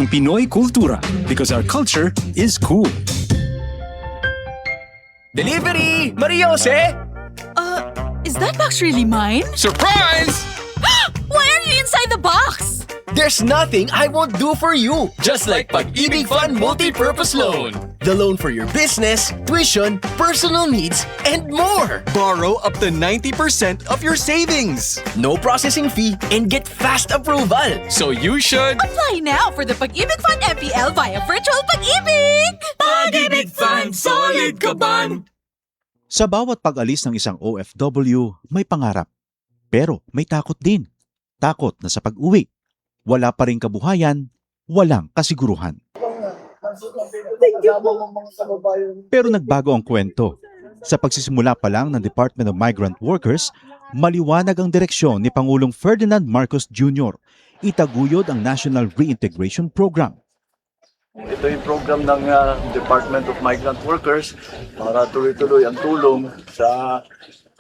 ang Pinoy kultura because our culture is cool. Delivery! Maria Jose! Is that box really mine? Surprise! Why are you inside the box? There's nothing I won't do for you. Just like Pag-ibig Fund Multi-Purpose Loan. The loan for your business, tuition, personal needs, and more. Borrow up to 90% of your savings. No processing fee and get fast approval. So you should... Apply now for the Pag-ibig Fund MPL via Virtual Pag-ibig! Pag-ibig Fund, solid ka ban! Sa bawat pag-alis ng isang OFW, may pangarap. Pero may takot din. Takot na sa pag-uwi. Wala pa ring kabuhayan, walang kasiguruhan. Pero nagbago ang kwento. Sa pagsisimula pa lang ng Department of Migrant Workers, maliwanag ang direksyon ni Pangulong Ferdinand Marcos Jr. Itaguyod ang National Reintegration Program. Ito yung program ng Department of Migrant Workers para tuloy-tuloy ang tulong sa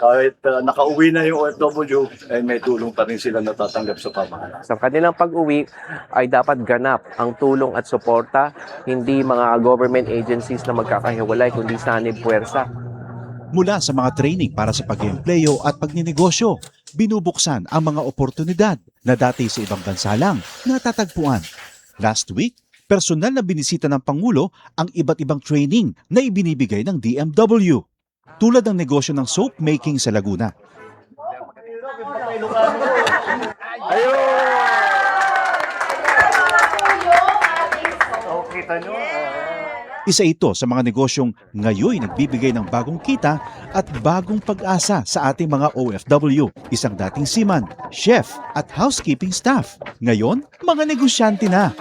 kahit nakauwi na yung OFW, ay may tulong pa rin sila natatanggap sa pamahalaan. Sa kanilang pag-uwi ay dapat ganap ang tulong at suporta, hindi mga government agencies na magkakahiwalay kundi sanib puwersa. Mula sa mga training para sa pag-empleyo at pagninegosyo, binubuksan ang mga oportunidad na dati sa ibang bansa lang natatagpuan. Last week, personal na binisita ng Pangulo ang iba't ibang training na ibinibigay ng DMW. Tulad ng negosyo ng soap making sa Laguna. Isa ito sa mga negosyong ngayon nagbibigay ng bagong kita at bagong pag-asa sa ating mga OFW. Isang dating seaman, chef at housekeeping staff. Ngayon, mga negosyante na.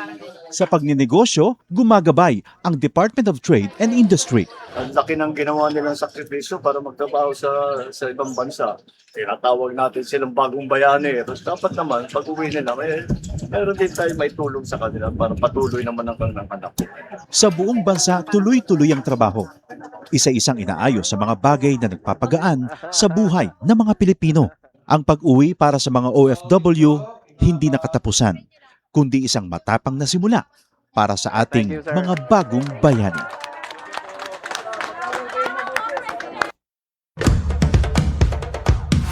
Sa pagninegosyo, gumagabay ang Department of Trade and Industry. Ang laki ng ginawa nilang sakripisyo para magtrabaho sa ibang bansa. Tinatawag natin silang bagong bayani. Tapos dapat naman, pag uwi nila, meron din tayo may tulong sa kanila para patuloy naman ang kanilang anak. Sa buong bansa, tuloy-tuloy ang trabaho. Isa-isang inaayos sa mga bagay na nagpapagaan sa buhay ng mga Pilipino. Ang pag-uwi para sa mga OFW, hindi nakatapusan, kundi isang matapang na simula para sa ating mga bagong bayani.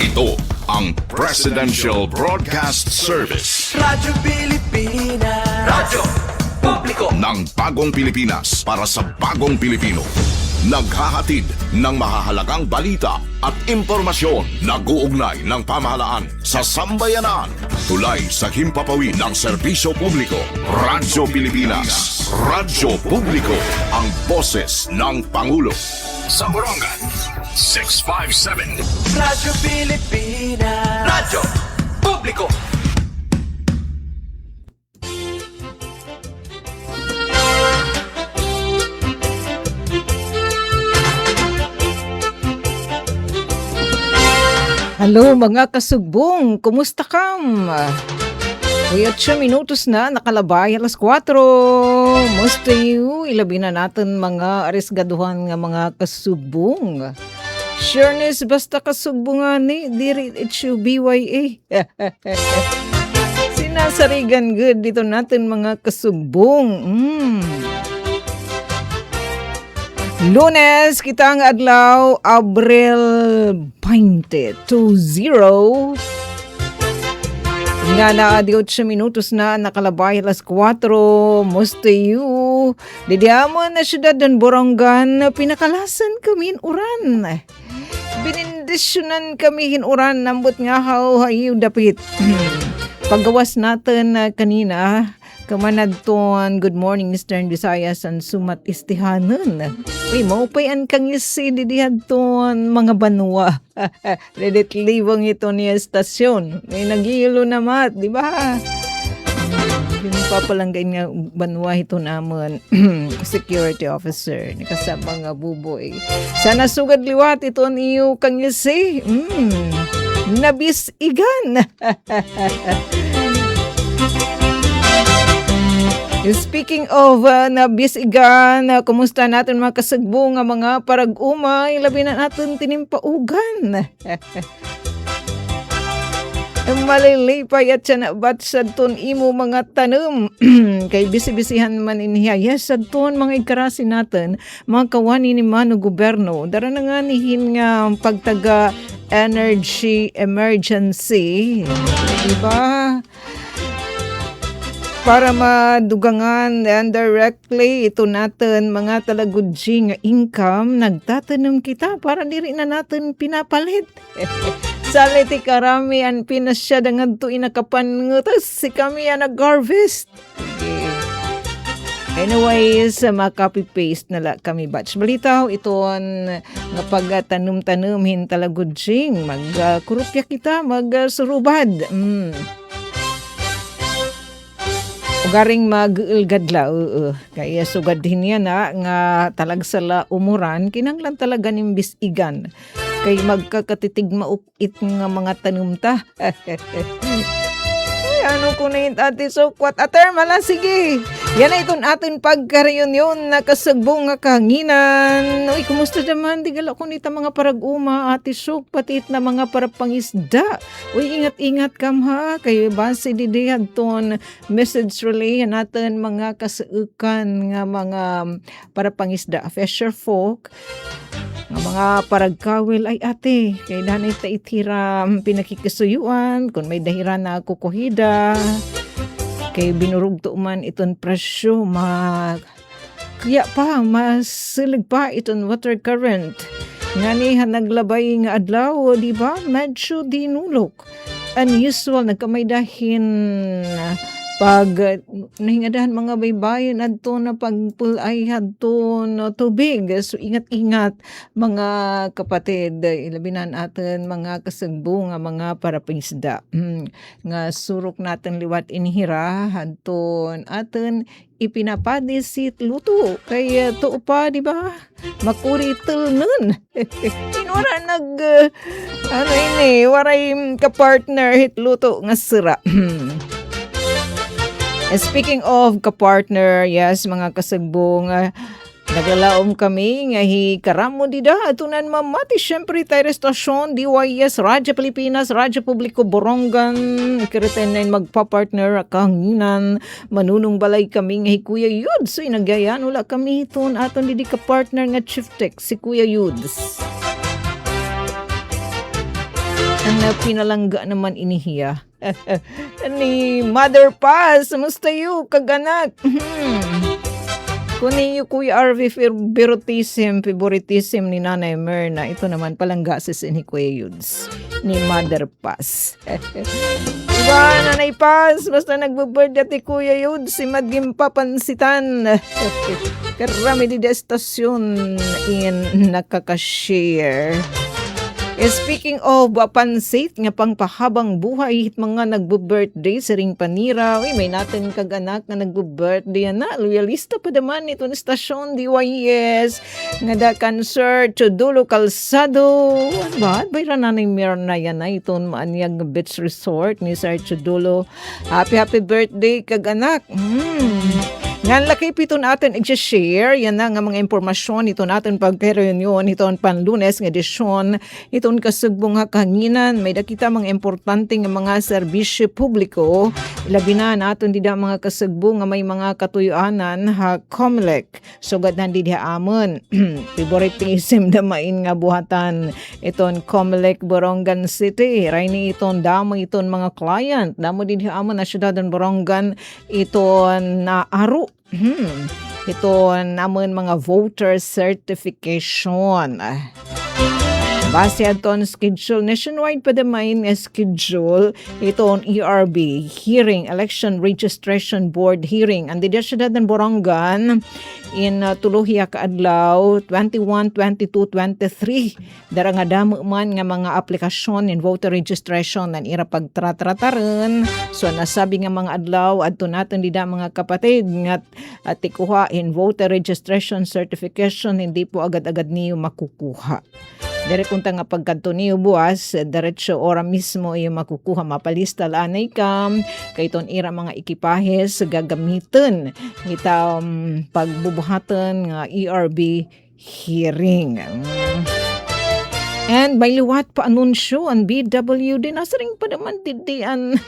Ito ang Presidential Broadcast Service. Radyo Pilipinas. Radyo Publiko. Ng bagong Pilipinas para sa bagong Pilipino. Naghahatid ng mahahalagang balita at impormasyon na guugnay ng pamahalaan sa sambayanan. Tulay sa himpapawid ng serbisyo publiko. Radyo Pilipinas. Radyo Publiko. Ang boses ng Pangulo. Sa Borongan, 657. Radyo Pilipinas. Radyo Publiko. Hello mga kasugbong, kumusta kam? Uy, 8 minutos na, nakalabay alas 4. Musta you? Ilabi na natin mga arisgaduhan nga mga kasugbong. Sureness, basta kasugbungan ni, diri itsu BYA. Sinasarigan good dito natin mga kasugbong. Lunes, kita ang adlaw, Abril 2020. Nga na 8 minutos na nakalabay alas 4. Musta you? Didiamon na syudad ng Borongan, pinakalasan kami uran. Binindisyonan kami hinuran, nambot nga hayo dapit. Paggawas natin kanina, kamanadton, good morning Eastern Visayas and sumat istihanan. Uy, maupayan kang isi didihadton mga banwa. Redit libong ito niya estasyon. May nagilo na mat, di ba? Pinupapalanggay nga banwa ito naman. Security officer. Nakasama nga buboy. Sana sugad liwat ito niyo kang isi. Nabis igan. Speaking of nabisigan, kumusta natin mga kasagbo nga mga parag-umay, labi na natin tinimpaugan. Malilipay at siya nabat sa ton imo mga tanum. Kay bisi-bisihan man iniya. Yes, sa ton mga ikarasin natin, mga kawani ni Mano Goberno, dara na nga nihin nga pagtaga energy emergency. Diba? Para madugangan and directly ito natin mga talagudji nga income, nagtatanong kita para diri na natin pinapalit. Saliti karami ang pinasya dengan to inakapangutas si kami ang nag-harvest. Okay. Anyways, maka-copy-paste na kami batch. Balitaw iton nga pagtanum-tanum hin talagudjing, mag-kurupya kita, mag-surubad. Ugaring mag-ilgadla, kaya sugad din yan nga talagsala umuran, kinanglan talaga nimbis igan. Kay magkakatitig maupit nga mga tanumta. Ay, ano ko na yung ati sukwat? Ater, mala, sige. Yan na iton atin pagka-reunion na kasagbong nga kahanginan. Uy, kumusta naman? Di gala ko nita mga parag-uma, ati sok, patit na mga parapangisda. Uy, ingat-ingat kam ha. Kayo base didihan ton message relay natin mga kasaukan nga mga parapangisda. Fisher folk, nga mga paragkawil ay ate, kay danay ta itira pinakikisuyuan, kung may dahiran na kukuhida, kay binurug to man iton presyo, kaya pa, masilig pa iton water current. Nga ni naglabay nga adlaw, di ba? Medyo dinulok. Unusual, nagkamay dahin pag nahingadahan mga baybayin adto na pagpulay adto no tubig. So ingat-ingat mga kapatid, ilabinan atin mga kasagbo nga mga parapangisda. Nga surok natin liwat inhira adto atin ipinapadisit luto kay tuo pa di ba makuritel nun. Inora ano ini waray ka-partner hit luto nga sira. Speaking of kapartner, yes, mga kasagbong, naglalaom kami nga hikaramo dida atunan mamati syempre tayo restasyon DYS Radyo Pilipinas Radyo Publiko Borongan ikiriten na magpa-partner kahanginan manunong balay kami nga Kuya Yuds so inagayan wala kami iton aton didi ka-partner nga Chief Tech si Kuya Yuds ang pinalangga naman inihiya ni Mother Paz, musta yu, kaganak? Kunin yu Kuya RV favoritism ni Nanay Merna. Ito naman palangga si Kuya Yuds ni Mother Paz. Diba, Nanay Paz, basta nagbubirthday ti Kuya Yuds, si Madgim papansitan. Karami di estasyon in nakakashare. Speaking of pansit nga pangpahabang buhay mga nagbo-birthday sa ring panira. Uy, may natin kaganak na nagbo-birthday na. Loyalista pa naman ito ng stasyon DYS. Nga da concert to Dulo Calzado. Ano ba? Bayra na ng Mirna yan na itong maanyag beach resort ni Sir Chudulo. Happy birthday kaganak. Nga laki pito natin i-share. Yan na nga mga impormasyon ito natin pagka-reunion. Ito ang panlunes ng edisyon. Ito ang kasugbong kahanginan. May dakita mga importante ng mga serbisyo publiko. Ilabi na natin dida mga kasugbong nga may mga katuyuanan ha COMELEC. Sugad na dida amon. Favoritism na main nga buhatan. Ito ang COMELEC Borongan City. Raini ito ang damo ito ang mga client. Damo dida amon na syudad ng Borongan. Ito na aro. Ito naman mga voter certification. Base aton schedule, nationwide pa naman schedule ito on ERB, hearing, Election Registration Board hearing. Andi dia syudad ng Borongan in Tuluhiya kaadlaw 21, 22, 23. Dara nga damo man nga mga aplikasyon in voter registration nan ira pagtratrataran. So nasabi nga mga adlaw adto naton dida mga kapatid nga tikuha in voter registration certification hindi po agad-agad niyo makukuha. Dere kunta nga pagkadto niyo buwas, diretso ora mismo yung makukuha mapalista lanay kam kay ton ira mga ekipahes gagamiton ita pagbubuhatan nga ERB hearing. And may liwat pa anunsyo ang BWD. Nasa ring pa naman didian.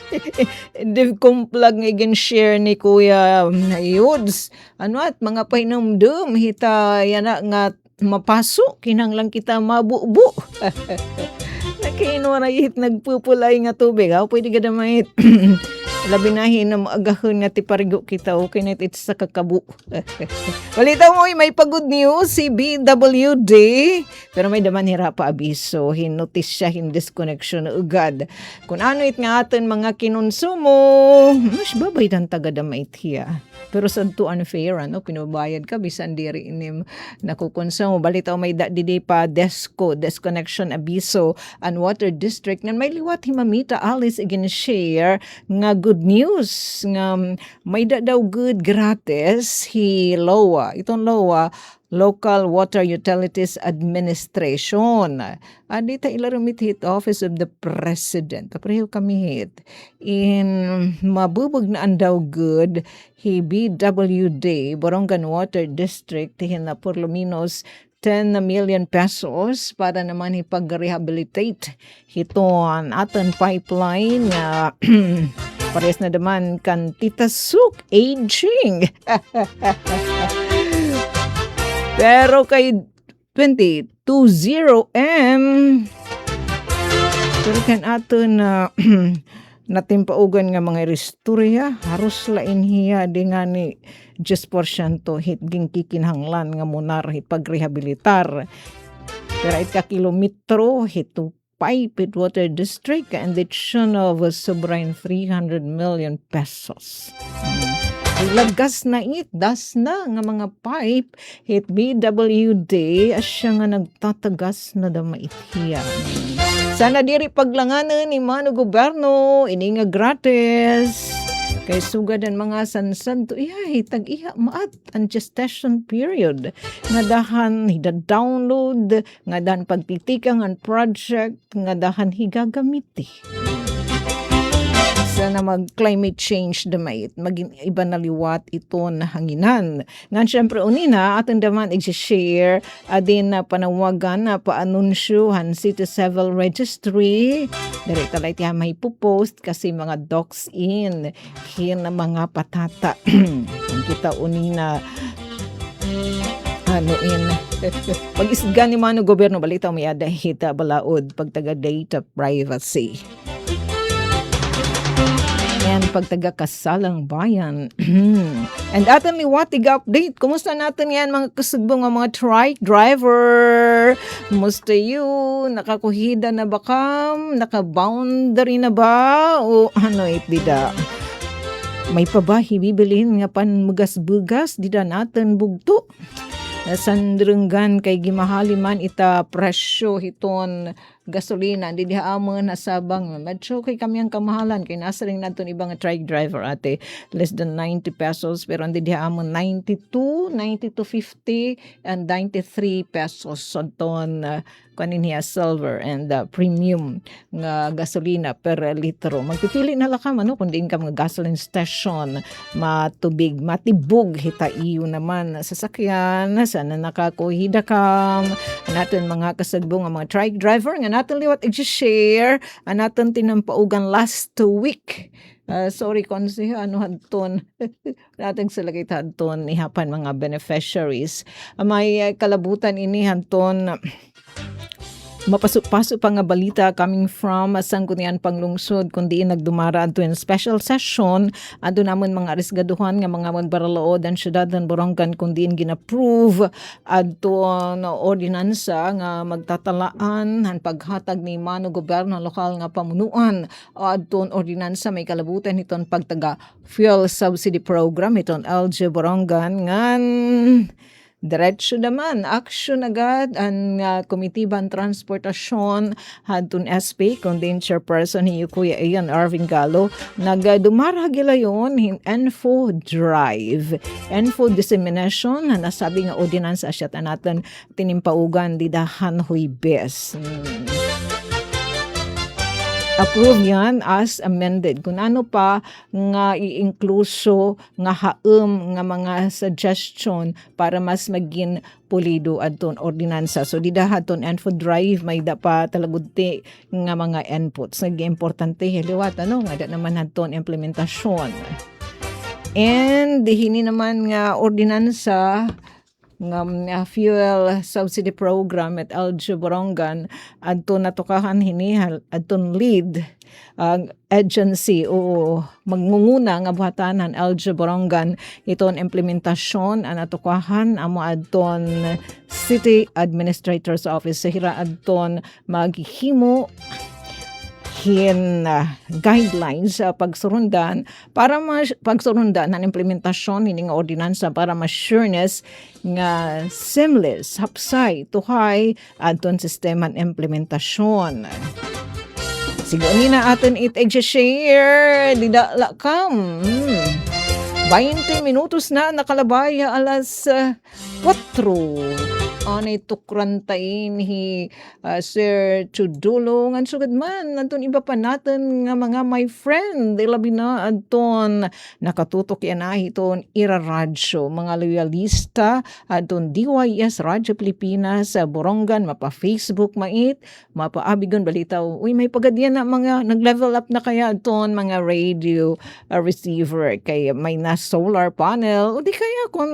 Kumplag nga share ni Kuya Yuds. Ano at mga painamdum. Hita yan nga mapasok. Kinanglang kita mabubu. Nakinuarayit nagpupulay nga tubig. Pwede ka damay labinahin na maagahon nga ti parigo kita. Okay na it's sa kakabu. Balita mo, may pag-good news si BWD. Pero may daman hira pa abiso. Hinotis siya disconnection ugad. Kung ano it nga atin mga kinonsumo, mas babay dan tagadamait hiya. Pero sa to unfair, pinubayad ka, bisan diri inim nakukonsumo. Balita mo, may didi pa disconnection abiso and water district nga may liwat himamita Alice again share nga good news nga may daw good gratis LOA. Itong LOA, Local Water Utilities Administration. Dita ilarumit hit Office of the President. Pareho kami hit. In mabubog na andaw good, hi BWD, Borongan Water District, tihin na por lo menos 10 million pesos para naman ipag-rehabilitate hiton aton pipeline nga pares na naman kan titasuk aging. Pero kay 2020M pero kan aton na natimpaugan nga mga restorya haros lain hiya di nga ni 10% hit ging kikinhanglan nga munar ipag-rehabilitar. Pero it ka kilometro hit to Pipe Water District and it shown of sobrang 300 million pesos. Lagas na das na nga mga pipe hit BWD asya nga nagtatagas na damait hiya. Sana diri paglanganan ni Mano Gobyerno ini nga gratis. Kay sugad ang mga sansan to tag-iha maat ang gestation period. Nga dahan hida-download, nga dahan pagtitikang ang project, nga dahan higagamiti. Sana mag-climate change damait, maging iba na liwat ito na hanginan. Nga siyempre unina, atin daman i-share adin na panawagan na paanunsyohan City Civil Registry. Direkta lang tiya may pupost kasi mga docs in na mga patata. Kung kita unina pag-isga ni Mano Gobyerno, balita may adahita balaod pagtaga data privacy. And pagtaga-kasalang bayan. And atin liwatig update. Kumusta natin yan mga kasugbong mga trike driver? Kumusta yun? Nakakuhida na ba kam? Naka-boundary na ba? O itdida? May pabahi bibilin nga panmugas-bugas dida natin bugto. Sandrunggan kay gimahali man ita presyo hiton gasolina di dihaamon na sabang medyo kay kami ang kamahalan kay nasa ring naton ibang trike driver ate less than 90 pesos pero hindi dihaamon 92, 92.50 and 93 pesos so ton kanin hiya silver and premium nga gasolina per litro. Magpipili na lang ka kung diin ka mga gasoline station matubig, matibog hita iyo naman sasakyan sana nakakuhida ka natin mga kasagbong nga mga trike driver nga natin liwat i-share natin tinampaugan last week. Sorry kung hadton natin sila kay hadton ihapan mga beneficiaries. May kalabutan ini hadton mapasok-pasok pa nga balita coming from Sangguniang Panglungsod kundi nagdumara adto in special session ado namon mga arisgaduhan nga mga magbaralaod ang syudad ng Borongan kundi gina-approve adto na ordinansa nga magtatalaan ang paghatag ni Mano Gobyerno lokal nga pamunuan adto ordinansa may kalabutan iton pagtaga fuel subsidy program iton LG Borongan ngan diretso naman, action agad ang Komitiban Transportasyon hadtun SP, kundi chairperson ni Kuya Ian Arvin Gallo, nagdumara gilayon info drive, info dissemination, na nasabi nga ordinansa asya natin tinimpaugan di dahan Huwebes. approve yan as amended. Kung ano pa nga i-incluso nga haum nga mga suggestion para mas maging pulido adton ordinansa. So di dahaton and for drive may da pa talagudti nga mga inputs. Nag-importante liwat nga da naman adton implementasyon. And dihini naman nga ordinansa nga fuel subsidy program at LG Borongan adto natukahan hinihal adton lead agency o magngunguna nga buhatanan LG Borongan iton implementasyon ang natukahan amo adton City Administrator's Office sa hira adton maghimo guidelines sa pagsurundan para pagsurundan ng implementasyon ng ordinansa para ma-sureness nga seamless, hapsay, tuhay adton sistema ng implementasyon. Siguro na atin share didala kam. 20 minutos na nakalabay alas 4. Anay tukrantain hi Sir Chudulo ngan sugad man anton iba pa natin nga mga my friend labi na adton nakatutok yan hiton Ira Radyo mga loyalista adton DYS Radyo Pilipinas sa Borongan mapa Facebook mait mapa Abigon balitaw uy may pagadyan na mga nag-level up na kaya adton mga radio receiver kay may na solar panel o di kaya kung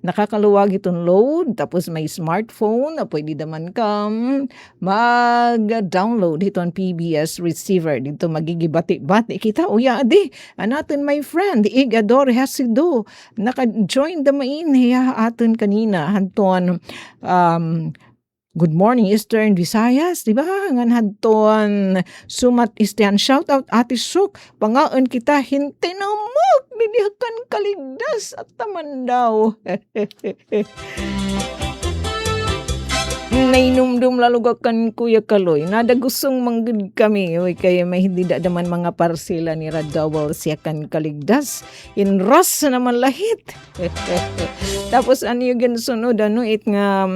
nakakaluwag itong load tapos may smartphone na pwede naman kang mag-download ito ang PBS receiver dito magigibati-bati kita uya adi anatin my friend Igador Hasido naka-join damain hiya atin kanina hanton Good morning, Eastern Visayas. Diba? Ngan hadton sumat istihan. Shout out Ate Suk. Pangaan kita hintinamok. Didihakan kaligdas at taman daw. Nainumdum lalugakan Kuya Kaloy. Nada gustong manggid kami. Uy, kaya may hindi daman mga parsila ni Radawal siyakan kaligdas. Inras naman lahit. Tapos ano yung sunod? Ano it nga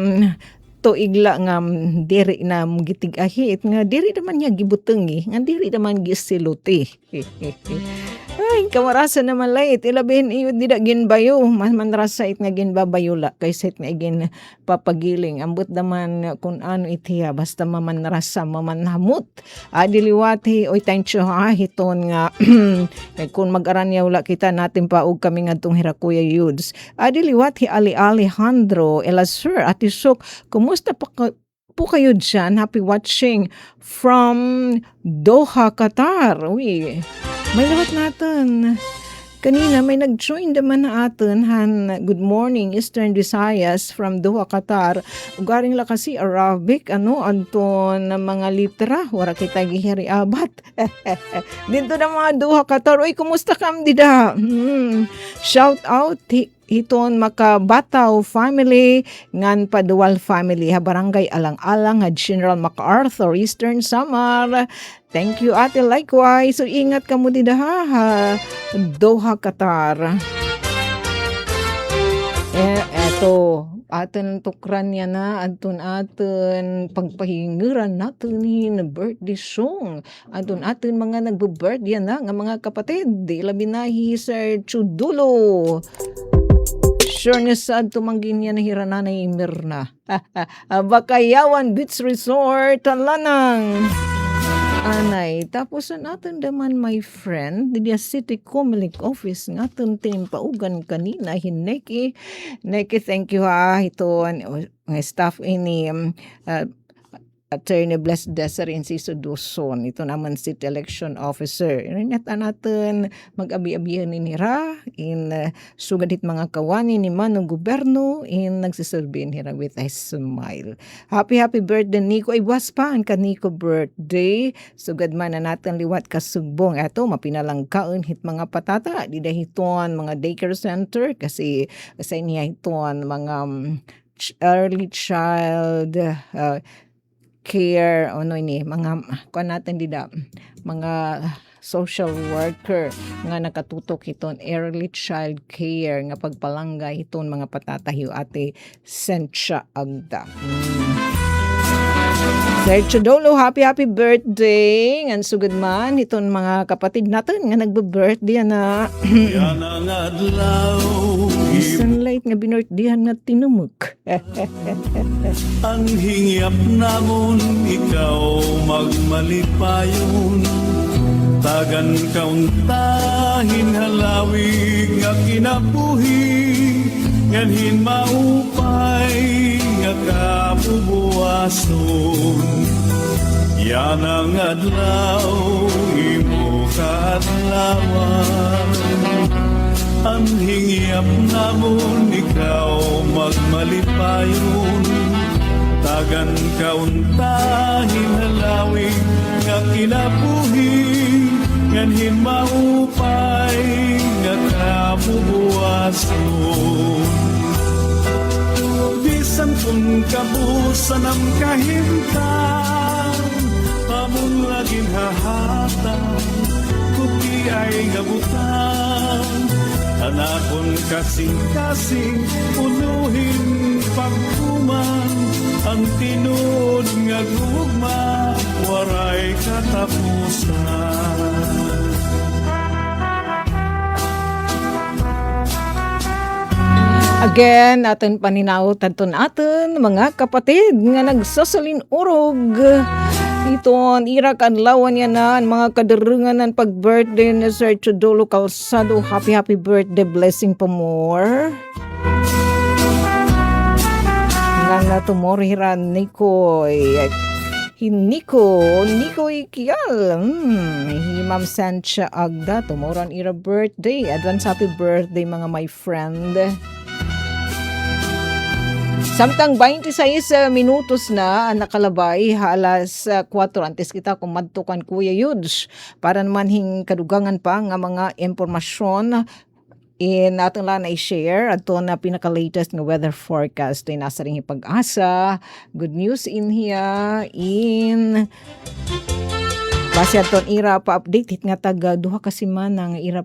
to igla nga diri na gitig ahit nga diri naman niya gibutengi nga diri naman gisiluti. Ay kamarasa naman lait ilabihin iyo dida ginbayo mas manrasa it nga ginbabayula kaysa it nga gin papagiling ambot naman kung ano itiya basta mamanrasa mamanhamot adiliwati oy thank you ha hiton nga kung mag-aranya wala kita natin pa og kami ngadtong Hirakuya Yudes adiliwati Ali Alejandro Elasur Atisok kumusta po kayo dyan? Happy watching from Doha, Qatar. Uy, may lawat natin. Kanina may nag-join naman na atin good morning Eastern Visayas from Doha, Qatar. Ugaring la kasi Arabic anton na mga litra wara kita gihiri abat. Dito na mga Doha, Qatar. Uy, kumusta kam dida? Shout out hiton Makabataw family ngan Padual family ha barangay Alang-Alang ha General MacArthur Eastern Samar. Thank you ate likewise. So ingat ka mo dida ha Doha, Qatar. Eto atin tukran niya na atin pagpahingiran natin ni birthday song atin mga nagbe-birthday na nga mga kapatid labi na Sir Chudulo sure na sad tumanggin niya na hirananay Mirna Bakayawan Beach Resort Talanang anay tapos natin naman my friend diya City Comelec Office natin tinimpaugan kanina Neki thank you ha ito staff ini Attorney Blessed Desiree Enciso Duzon. Ito naman City Election Officer. Inata natin mag-abi-abihan ni Nira in sugadit mga kawani ni Manong Gobyerno in nagsiserbihin Nira with a smile. Happy birthday Nico. Ay was pa ang ka Nico birthday. Sugad man na natin liwat kasugbong. Ito mapinalangkaon hit mga patata. Di dahiton mga daycare center kasi sa niya hiton mga early child care ini mga kuan natin dida mga social worker nga nakatutok hiton early child care nga pagpalanggay hiton mga patatahiw ate Sentia Agda. Sergio Dolo, happy birthday. Ngan sugod man itong mga kapatid natin nga nagbe-birthday na. Sunlight nga binirthdayan nga tinumok. Ang hingyap namon ikaw magmalipayon, tagan kauntahin halawig nga kinabuhi, nganhin maupay nga kabubuason. Yan ang adlaw imo kaadlawan, ang hingyap namon ikaw magmalipayon, tagan kauntahin halawig nga kinabuhi, nganhin maupay nga kabubuason. Bisan kung kabusan ang kahimtang, amon laging hahatang, kuki ay ngabutang, anakon kasing-kasing, unuhin pagkuman, ang tinud nga gugma, waray katapusan. Again, aton paninawot aton mga kapatid nga nagsasalin urog. Iton, ira kanlawan yan na ang mga kadarungan ng pag-birthday ni Sir Chodolo Calzado. Happy birthday, blessing pa more. Nga na tumoriran Nikoy. Nikoy Kial. Ma'am Sancha Agda, tumoran ira birthday. Advance happy birthday mga my friend. Samtang 26 minutos na nakalabay alas 4 antes kita kumadtukan Kuya Yudes para naman hing kadugangan pa nga mga impormasyon natin lang na-share ato na pinaka-latest nga weather forecast ay nasa ring pag-asa. Good news in here in base aton ira pa-update hit nga taga duha ka semana nga ira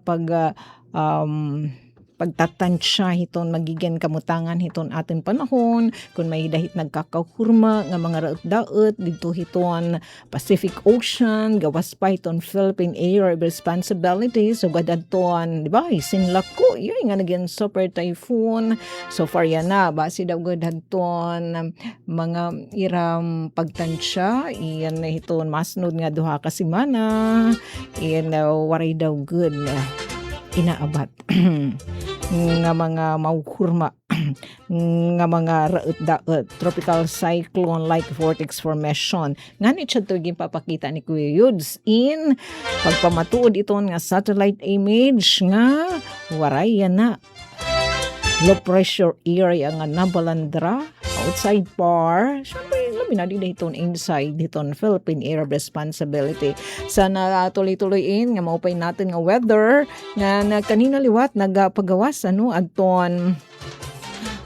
pagtatansya hiton magiging kamutangan hiton atin panahon kung may dahit nagkakahurma nga mga raot-daot dito hiton Pacific Ocean gawas pa hiton Philippine Area of Responsibility so gadadton di ba sinlako yun nga naging super typhoon so far yan na base daw gadadton mga iram pagtansya iyan na hiton masnod nga duha ka semana iyan waray daw good inaabat nga mga mauhurma nga mga raot-daot tropical cyclone like vortex formation nga ni siya to papakita ni Kuya Yudes in pagpamatuod iton nga satellite image nga waray yan na low pressure area nga nabalandra outside par syempre labi na din iton inside iton Philippine Area of Responsibility sana tuloy-tuloyin nga maupay natin nga weather nga kanina liwat nagapagawas adton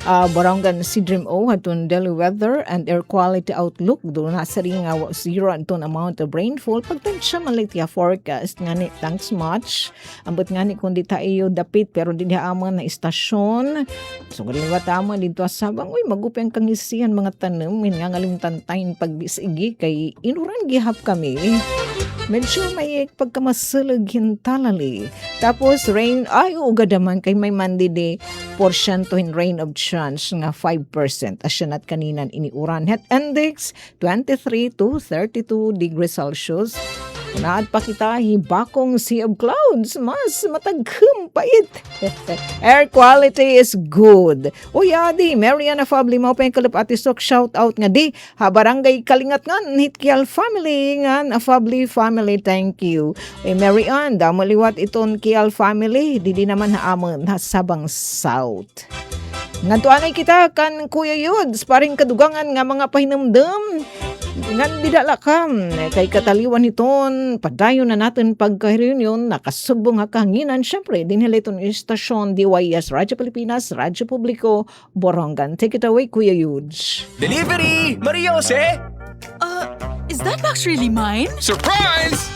Barangan Sidrim O aton daily weather and air quality outlook do na sa ring zero aton amount of rainfall pagtansya malitia forecast ngani thanks much ambot ngani kundi tayo dapit pero di amon na istasyon so galiwat amon dito Sabang uy magupeng kangisihan mga tanem nga ngaling tantayin pagbisigi kay inuran gihap kami medyo may pagkamasalag hintalali tapos rain ay ugadaman kay may mandide porsyentohin rain of chance nga 5% asya nat kaninan iniuran het index 23 to 32 degrees Celsius naad pa kita hibakong sea of clouds mas mataghum pait air quality is good uyadi Mariana Fabli mo pa yung kalapatisok shout out nga di barangay Kalingat ngan Hitkial family ngan Fabli family thank you Mary Ann damaliwat iton Kial family di naman haamon na Sabang South ngantuanay kita kan Kuya Yudes paring kadugangan nga mga pahinumdum ngan didala kam kay kataliwan iton padayon na natin pagka-reunion nakasubong nga kahanginan syempre dinhila iton istasyon DYS Radyo Pilipinas Radyo Publiko Borongan take it away Kuya Yudes. Delivery! Maria Jose! Is that box really mine? Surprise!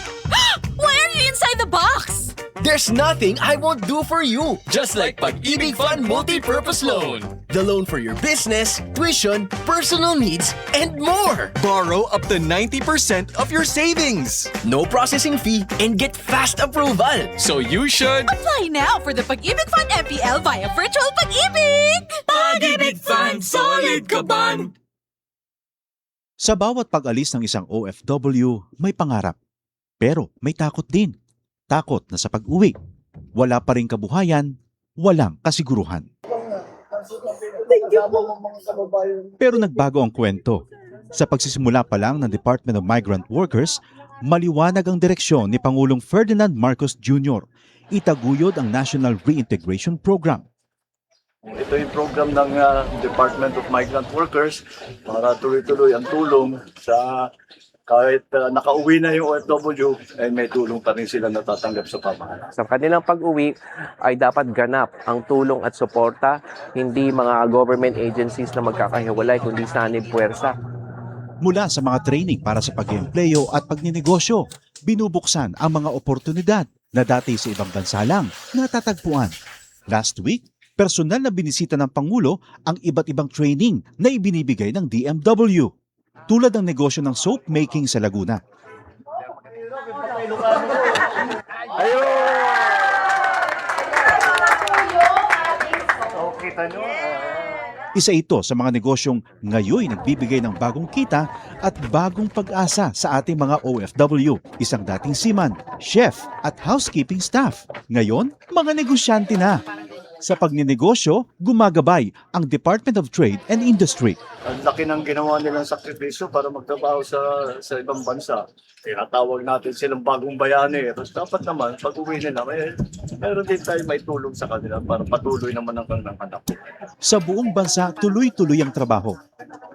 Why are inside the box. There's nothing I won't do for you. Just like Pag-ibig Fund Multi-Purpose Loan. The loan for your business, tuition, personal needs, and more. Borrow up to 90% of your savings. No processing fee and get fast approval. So you should... Apply now for the Pag-ibig Fund MPL via Virtual Pag-ibig. Pag-ibig Fund, solid ka ban? Sa bawat pag-alis ng isang OFW, may pangarap. Pero may takot din. Takot na sa pag-uwi. Wala pa ring kabuhayan, walang kasiguruhan. Pero nagbago ang kwento. Sa pagsisimula pa lang ng Department of Migrant Workers, maliwanag ang direksyon ni Pangulong Ferdinand Marcos Jr. Itaguyod ang National Reintegration Program. Ito yung program ng Department of Migrant Workers para tuloy-tuloy ang tulong sa kahit nakauwi na yung OFW, ay may tulong pa rin sila natatanggap sa pamahalaan. Sa kanilang pag-uwi ay dapat ganap ang tulong at suporta, hindi mga government agencies na magkakahiwalay kundi sanib puwersa. Mula sa mga training para sa pag-empleyo at pagninegosyo, binubuksan ang mga oportunidad na dati sa ibang bansa lang natatagpuan. Last week, personal na binisita ng Pangulo ang iba't ibang training na ibinibigay ng DMW. Tulad ng negosyo ng soap making sa Laguna. Isa ito sa mga negosyong ngayon nagbibigay ng bagong kita at bagong pag-asa sa ating mga OFW. Isang dating seaman, chef at housekeeping staff. Ngayon, mga negosyante na. Sa pagninegosyo, gumagabay ang Department of Trade and Industry. Ang laki ng ginawa nilang sakripisyo para magtrabaho sa ibang bansa. Tinatawag natin silang bagong bayani. Tapos dapat naman, pag uwi nila, meron din tayo may tulong sa kanila para patuloy naman ang kanilang anak. Sa buong bansa, tuloy-tuloy ang trabaho.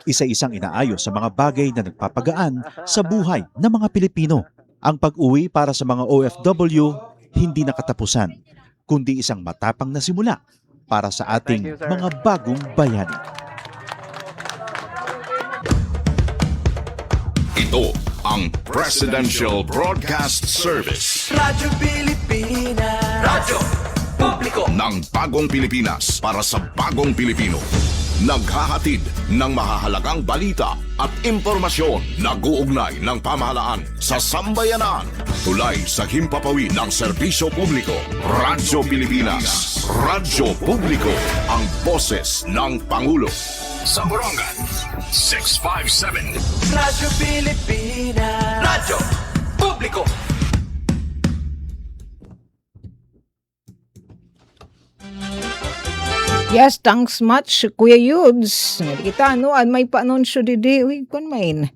Isa-isang inaayos sa mga bagay na nagpapagaan sa buhay ng mga Pilipino. Ang pag-uwi para sa mga OFW, hindi nakatapusan, kundi isang matapang na simula para sa ating mga bagong bayani. Ito ang Presidential Broadcast Service. Radyo Pilipinas. Radyo Publiko. Ng bagong Pilipinas para sa bagong Pilipino. Naghahatid ng mahahalagang balita at impormasyon na guugnay ng pamahalaan sa sambayanan. Tulay sa himpapawid ng serbisyo publiko. Radyo Pilipinas. Radyo Publiko. Ang boses ng Pangulo. Sa Borongan, 657. Radyo Pilipinas. Radyo Publiko. Yes, thanks much, Kuya Yudes. Nga kita, no, at may pa-anunsyo didi. Uy, kung main.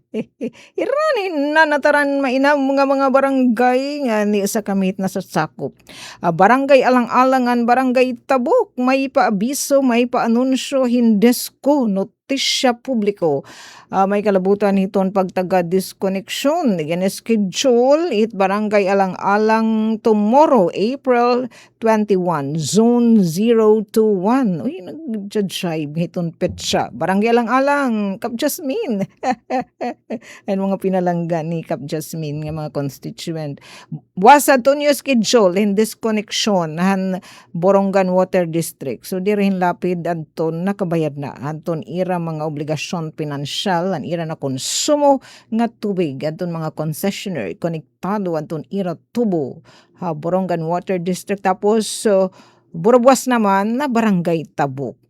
Iranin na nataran mainam mga barangay nga ni sa kamit na sa sakop. Barangay Alang-Alangan, Barangay Tabuk, may paabiso, may paanunsyo, hindesko, notisya publiko. May kalabutan hiton pagtaga-disconnection. Again, schedule it Barangay Alang-Alang tomorrow, April 21, Zone 021. Uy, nag-judge hiton petsa. Barangay Alang-Alang, Kap Jasmine. And mga pinalangga ni Kap Jasmine nga mga constituent. Wasa to yung schedule in disconnection han Borongan Water District. So dirihin lapid anton nakabayad na. Anton ira mga obligasyon pinansyal, an ira na konsumo nga tubig. Anton mga concessionaire konektado anton ira tubo. Borongan Water District. Tapos Burabwas naman na Barangay Tabuk.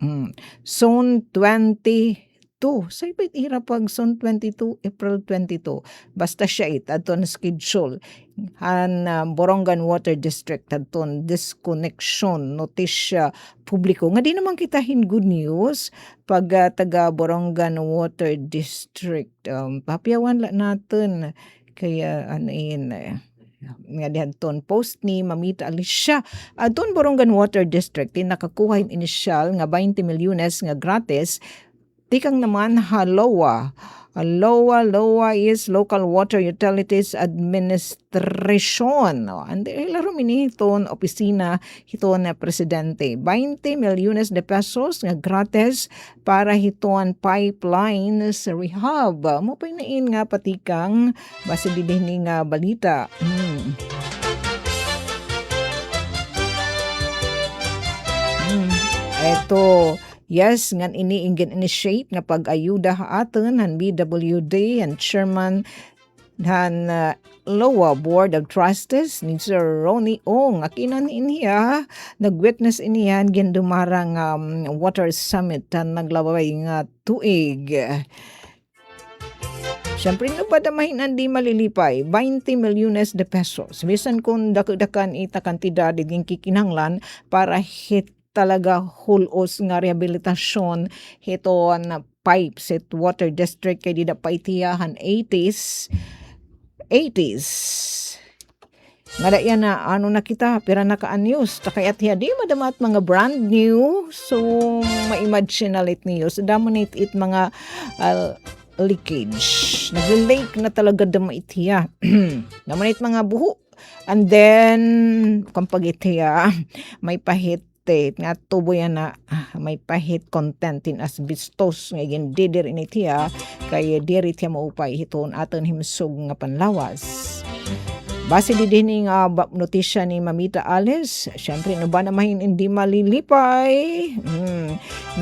Zone 22. Sa iba'y ira pag Zone 22, April 22. Basta siya aton schedule. Han Borongan Water District aton disconnection notisya publiko. Nga di naman kitahin good news pag taga Borongan Water District. Papiyawan lang natin kaya nga dihanton post ni Mamita Alicia adton Borongan Water District nakakuha yung initial nga 20 milyones nga gratis. Tikang naman LOA is Local Water Utilities Administration. And ilaro minihiton opisina hiton na presidente. 20 milyones de pesos nga gratis para hiton pipelines rehab. Mo pa inain nga patikang base din nga balita. Eto, yes, ngan ini initiate nga pag-ayuda aton han BWD and Chairman han Lowa Board of Trustees ni Sir Ronnie Ong. Akinan iniya, nag-witness iniyan gindumarang water summit han naglabay nga tuig. Siyempre, napadamahin ang di malilipay, 20 milyones de pesos. Bisan kung dakan ita kantidad yung kikinanglan para hit talaga hulos nga rehabilitasyon hiton pipes at water district kay di da paitiyahan 80s. Nga da yan na ano na kita, pira naka-news. Takayat hiya di madamat mga brand new. So, ma-imagine nalit niyo. So, dominate it mga leakage. Nag-lake na talaga damait hiya. Dominate mga buho. And then, kapag itiya, may pahit nga tubo yan na may pahit content in asbestos nga didir initiya kay diri tiya maupay hiton aton himsog nga panlawas. Base di din nga notisya ni Mamita Alice, syempre no ba namahin hindi malilipay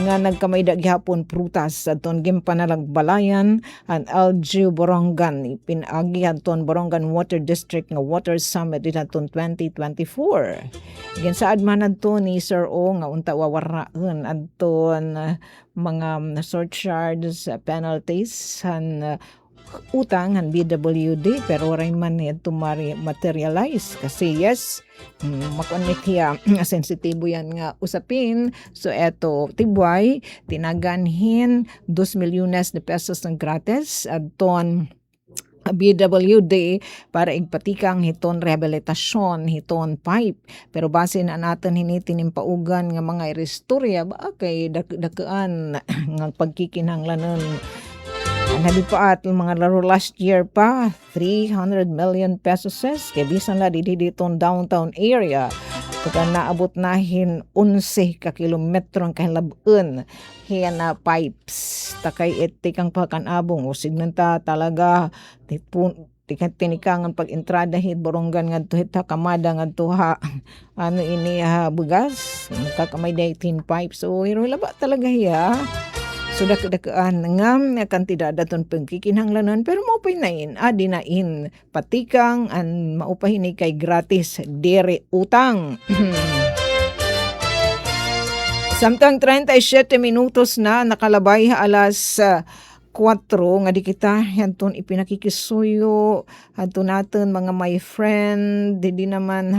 nga nagkamay gihapon prutas aton gimpanalagbalayan ang LG Borongan ipinagi aton Borongan Water District nga Water Summit aton 2024. Again saad man adto ni Sir O nga unta wawaraan aton mga surcharges penalties han utang ang BWD pero ray man ito materialize kasi yes makonit hiya sensitibo yan nga usapin. So eto tibway tinaganhin 2 milyones de pesos ng gratis adton BWD para igpatikang hiton rehabilitasyon hiton pipe pero base na natin hinitinimpaugan nga mga iristorya ba kay dakaan nga pagkikinahanglanon nalipaat mga laro last year pa 300 million pesos kay bisan la ditong downtown area pagka naabot nahin 11 ka kilometro ang kahilabun hiya na pipes takay etikang pagkanabong o signanta talaga tinikangan pag-entrada hit Borongan ngadto hit kamada ngadto ha ano ini ha bugas kakamay 18 pipes so hiro laba talaga hiya. So dakaan ngam na kantidad daton pagkikinahanglanon pero maupay nain adinain patikang an maupay ni kay gratis dere utang. Samtang 37 minutos na nakalabay alas 4 nga di kita hanton ipinakikisuyo hanton naton mga my friend di naman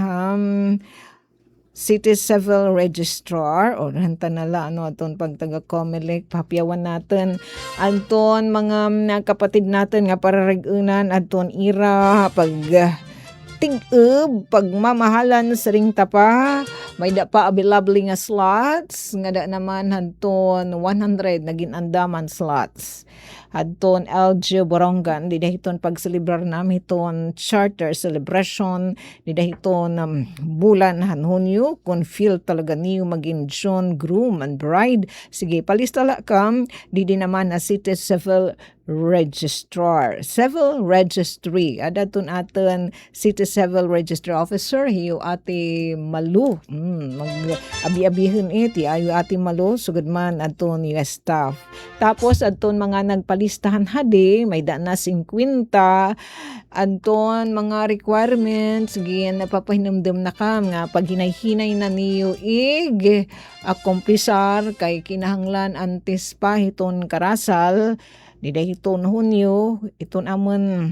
City Civil Registrar o nantanala ano aton pagtaga Comelec papiawan natin anton mga kapatid natin nga pararigunan aton ira pag tig-ub pagmamahalan sa ring tapa may da pa available nga slots nga da naman hanton 100 naging andaman slots adton LG Borongan di dahiton pagselebrar namin hiton charter celebration di dahiton bulan han Hunyo kung feel talaga niyo maging John groom and bride sige palistala kam di naman na City Civil Registrar Civil Registry adaton aton City Civil Registry Officer hiyo ati Malu abi-abihin iti ayo ati Malu sugod man aton US staff tapos aton mga nagpalistahan hadi may da na 50 aton mga requirements gin napapahinumdum na kam nga pag hinay-hinay na niyo akomplisar kay kinahanglan antes pa hiton karasal di dahiton Hunyo iton amon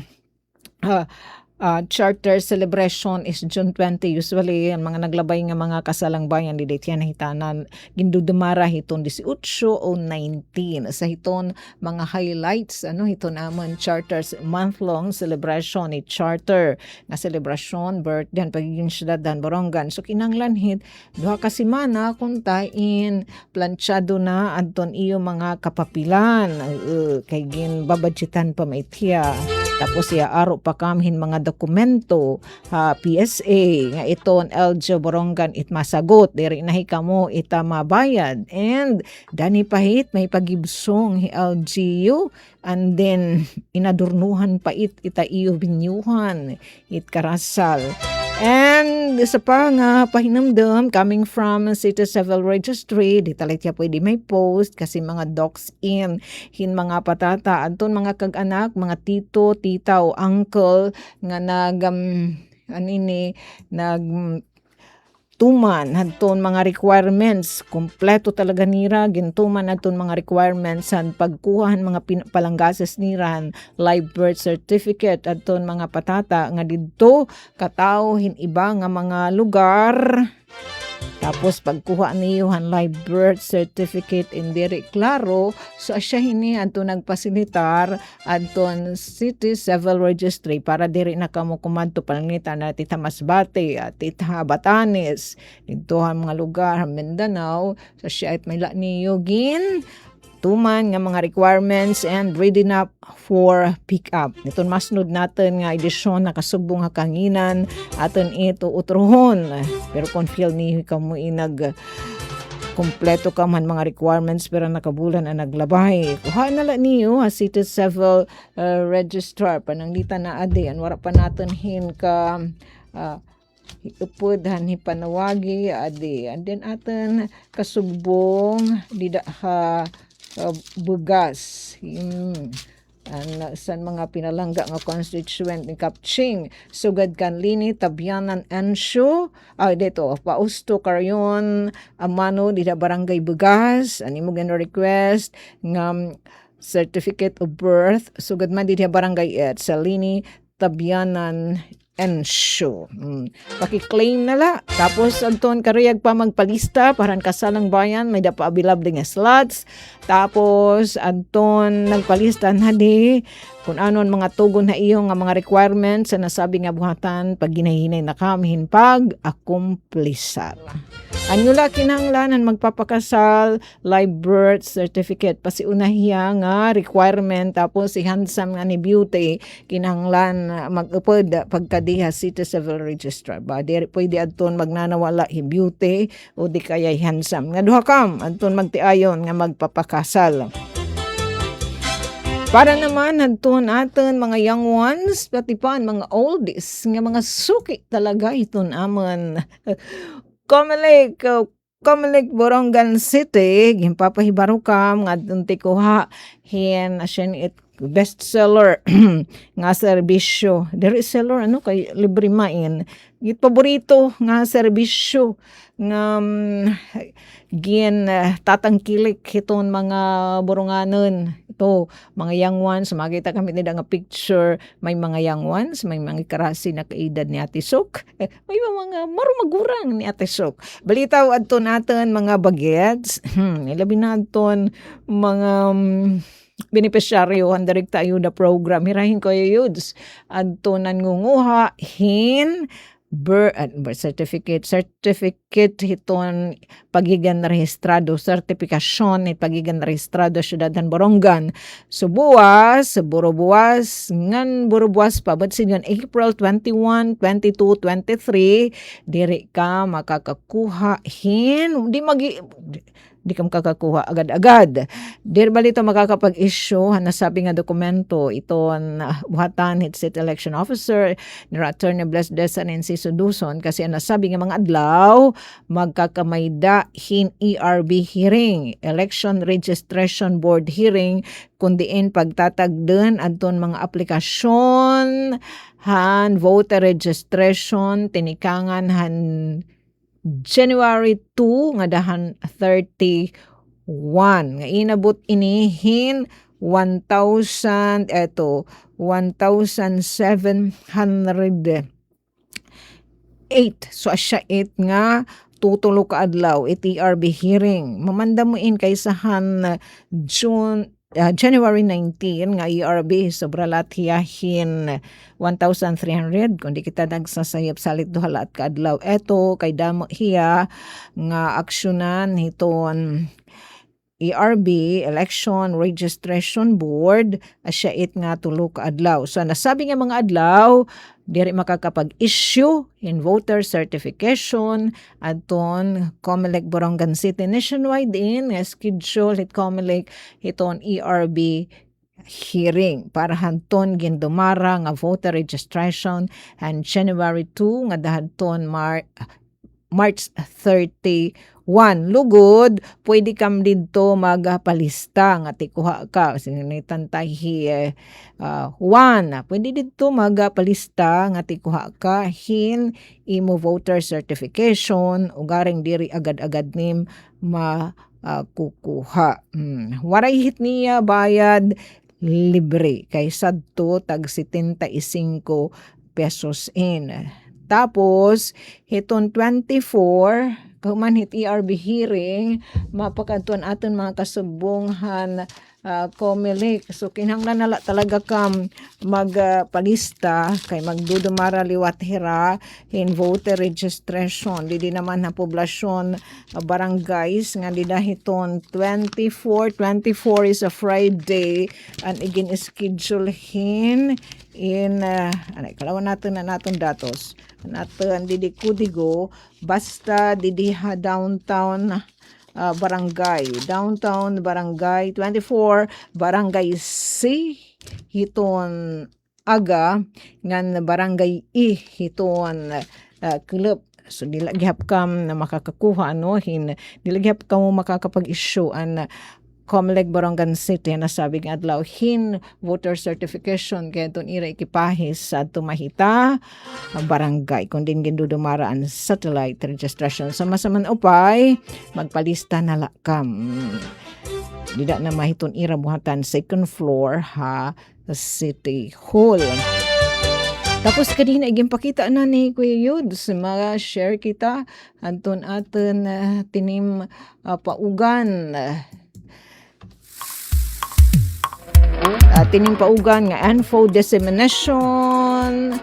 charter celebration is June 20 usually ang mga naglabay nga mga kasalang bayan di dayta nahitanan gindudumara hiton 18 o 19 sa hiton mga highlights hiton amon charters month long celebration ni charter na celebration birthday pagiging syudad dan Borongan so kinanglan hit duha ka semana kung tain planchado na adton iyo mga kapapilan kay gin babadgetan pa maitiya tapos aro pa kamhin mga dokumento PSA nga iton LG Borongan it masagot diri nahi kamo ita mabayad and dani pahit may pagibsong LGU and then inadurnuhan pa ita iyo binyuhan it karasal And isa pa nga pahinamdam coming from City Civil Registry, di talit ya pwede may post kasi mga docs in hin mga patata adton mga kag-anak, mga tito, tita o uncle nga nag tuman hadton mga requirements kompleto talaga nira gintuman hadton mga requirements san pagkuhan mga palanggases niran live birth certificate adton mga patata nga didto katawo hin iba nga mga lugar. Tapos pagkuha niyo han live birth certificate indiri klaro so asya hini adto nagpasilitar adton City Civil Registry para diri na kamo kumadto palangitan na Tita Masbate at Tita Batanes dito ang mga lugar Mindanao so asya at may la niyo gin tuman nga mga requirements and ready na for pick up. Niton masnod natin nga edisyon na kasubong nga kanginan aton ito utrohon. Pero kung feel ni kamo inag kompleto ka man mga requirements pero nakabulan na naglabay. Kuha na lang niyo City Civil Registrar pananglitan na adi wala pa natin hin ka upod han hipanawagi adi and then aton kasubong dida ha bugas san mga pinalangga nga constituent ni Kapching sugad kan lini Tabyanan Ensyo dito pausto karyon amano dida barangay bugas ani mo gano request nga certificate of birth sugad man dida barangay sa lini Tabyanan Ensyo. Paki-claim na la. Tapos, anton kariyag pa magpalista paran kasalang bayan. May dapa available nga slots. Tapos, anton nagpalista na di kung anon mga tugon na iyo nga mga requirements sa nasabi nga buhatan pag ginahinay na kamihin pag akumplisar. Anyula kinahanglanan magpapakasal live birth certificate pasiunahiya nga requirement tapos si handsome nga ni beauty kinahanglan mag-upod pagkadiha City Civil Registrar ba diri pwede adton magnanawala hi beauty o di kaya handsome nga duha kam adton magtiayon nga magpapakasal. Para naman adton aton mga young ones pati pa mga oldies nga mga suki talaga iton amon Comelec Borongan City gimpapahibarukam nga adton tikuha hin asyan it bestseller nga serbisyo diri seller kay libre main git paborito nga serbisyo nga gin tatangkilik hiton mga boronganon ito mga young ones makita kami nila nga picture may mga young ones may mga karasi na kaedad ni Ate Sok may mga marumagurang ni Ate Sok balitaw adto naton mga bagets ilabi naton mga beneficiaryo ang direkta ayuda program hirahin ko yuds adto nangunguha hin birth certificate hiton pagigan rehistrado sertifikasyon ni pagigan rehistrado syudad han Borongan subuas burubuas ngan burubuas pa but sigon April 21, 22, 23 diri ka makakakuha hin di ka makakakuha agad-agad. Diri balito makakapag-issue nasabi nga dokumento iton buhatan hit City Election Officer ni Attorney Blessed Desan Enciso Duson kasi nasabi nga mga adlaw magkakamayda hin ERB hearing, Election Registration Board hearing kundiin pagtatagden adton mga aplikasyon han voter registration tinikangan han January 2 nga dahan 31 nga inabot inihin 1,708 so asya 8 nga tutulo ka adlaw ERB hearing mamanda mo in kaysahan January 19 nga ERB sobra lathiyahin 1,300 kundi kita nagsasayap salit duhala at kaadlaw eto kay damo hiya nga aksyonan hiton ERB Election Registration Board asya it nga tulo ka adlaw so nasabi nga mga adlaw diri makakapag-issue in voter certification adton Comelec Borongan City nationwide in schedule hit Comelec hiton ERB hearing para hanton gindumara nga voter registration and January 2 nga dahanton March 31. Lugod, pwede kam dito magpalista nga tikuha ka. Sinitan tahi 1. Pwede dito magpalista nga tikuha ka hin imo voter certification o garing diri agad-agad nim kukuha. Waray hit niya bayad libre kay sadto tag 75 pesos in. Tapos hiton 24 kahuman hit ERB hearing mapakadtuan aton mga kasubonghan Comelec. So kinahanglan nala talaga kam magpalista kay magdudumara liwat hira in voter registration. Didi naman na poblasyon barangays nga didahiton 24 is a Friday and again schedule hin in kalawan natin na naton datos natin didi Kudigo basta didiha downtown downtown barangay 24 barangay C hiton aga ngan barangay E hiton club. So dilagyap kam na makakakuha dilagyap kam mo makakapag-issue an Comelec Barangan City na sabing adlaw hin voter certification kaya itong ira ikipahis sa tumahita barangay kung din gindudumara ang satellite registration. Sa masaman upay magpalista na lakam. Dida na mahiton ira buhatan second floor sa City Hall. Tapos kadina iging pakita na ni Kuya Yuds, mga share kita anton aton tinim paugan. Tining paugan nga info dissemination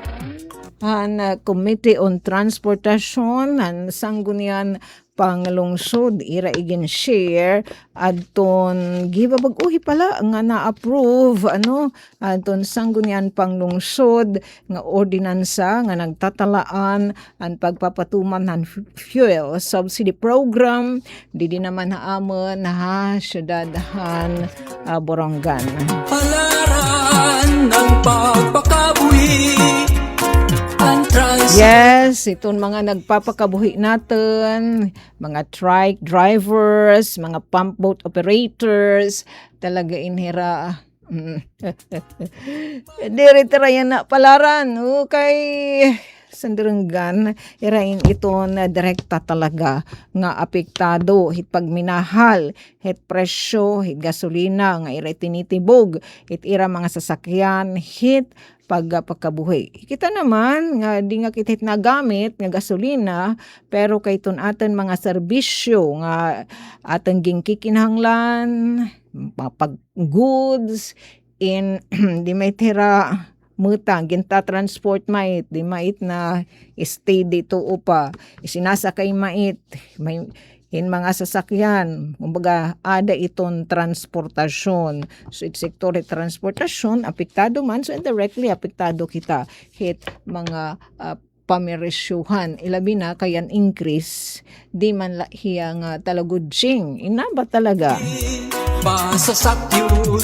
and Committee on Transportation and Sanggunian Panglungsod ira igin share adton gibabag-uhi pala nga na-approve adton Sanggunian Panglungsod nga ordinansa nga nagtatalaan ang pagpapatuman ng fuel subsidy program didi naman haamon ha syudadhan Borongan. Halaran ng pagpakabuhi. Yes, itong mga nagpapakabuhi natin, mga trike drivers, mga pump boat operators, talaga inhira. Diretira yan na palaran. Kay Sandaranggan, irain ito na direkta talaga nga apektado hit pagminahal, hit presyo, hit gasolina, nga ira tinitibog, hit ira mga sasakyan, hit pagkabuhi. Kita naman nga di nga kita nagamit nga gasolina pero kay ton aton mga serbisyo nga aton gingkikinahanglan pag goods in di may tira muta ginta transport mait di mait na stay dito upa isinasakay mait may in mga sasakyan, kumbaga ada iton transportasyon. So it's sektor transportasyon, apektado man, so indirectly apektado kita hit mga pamiresyuhan. Ilabi na kayan increase, di man lahiyang talagudsing. Inaba talaga. Masasakyon.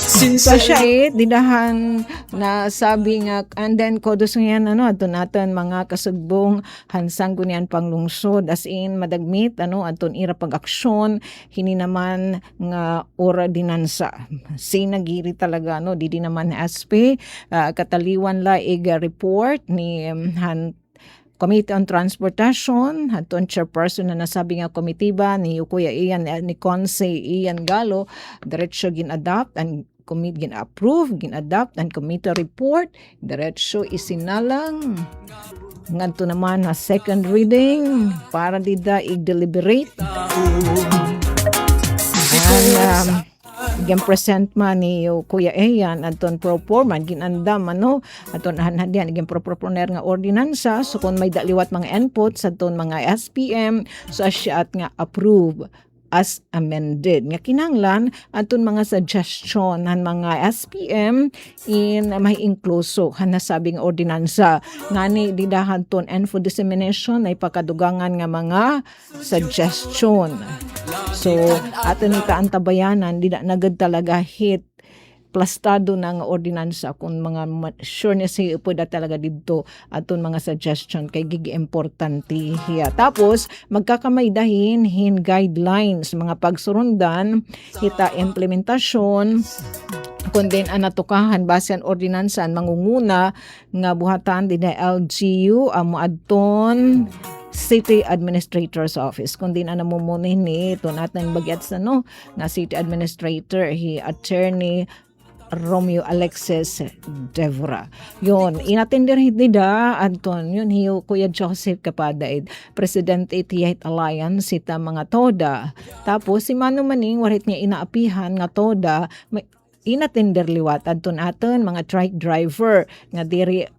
So siya didahan na sabi nga and then kodos ngayon aton natin mga kasugbong Sanggunian Panglungsod as in madagmit aton ira pag-aksyon hini naman nga ordinansa sinagiri talaga didi naman SP kataliwan la iga report ni Committee on Transportation, haton chairperson na nasabi nga komitiba ni Kuya Ian ni Conse Ian Galo, diretso gin-adopt and gin-approve, gin-adopt and committee report, diretso isinalang. Nganto naman na second reading para dida i-deliberate. And present man ni Kuya Ian aton pro forma ginandam aton hanhadian gin proponer nga ordinansa so kung may daliwat mga inputs aton mga SPM so asya nga approve as amended nga kinahanglan aton mga suggestion han mga SPM in may inkluso han nasabing ordinansa ngani didahan ton info dissemination ay pakadugangan nga mga suggestion. So aton ita antabayanan di na nagad talaga hit plastado na nga ordinansa kung mga sure na siya pwede talaga dito aton mga suggestion kay gigi importante hiya. Tapos magkakamay hin guidelines mga pagsurundan kita implementasyon kung din anatukahan basehan ordinansa mangunguna nga buhatan din LGU amo adton City Administrator's Office. Kung din namumunin ni ito natin bagyat sa nga City Administrator, Attorney Romeo Alexis Devora. Yun, inatindir nida, Anton, yun, hiyo Kuya Joseph Kapadaid, President Itiyahit Alliance, sita mga toda. Tapos, si Mano Maning, warit niya inaapihan nga toda, inatindir liwat, Anton aton, mga trike driver, nga diri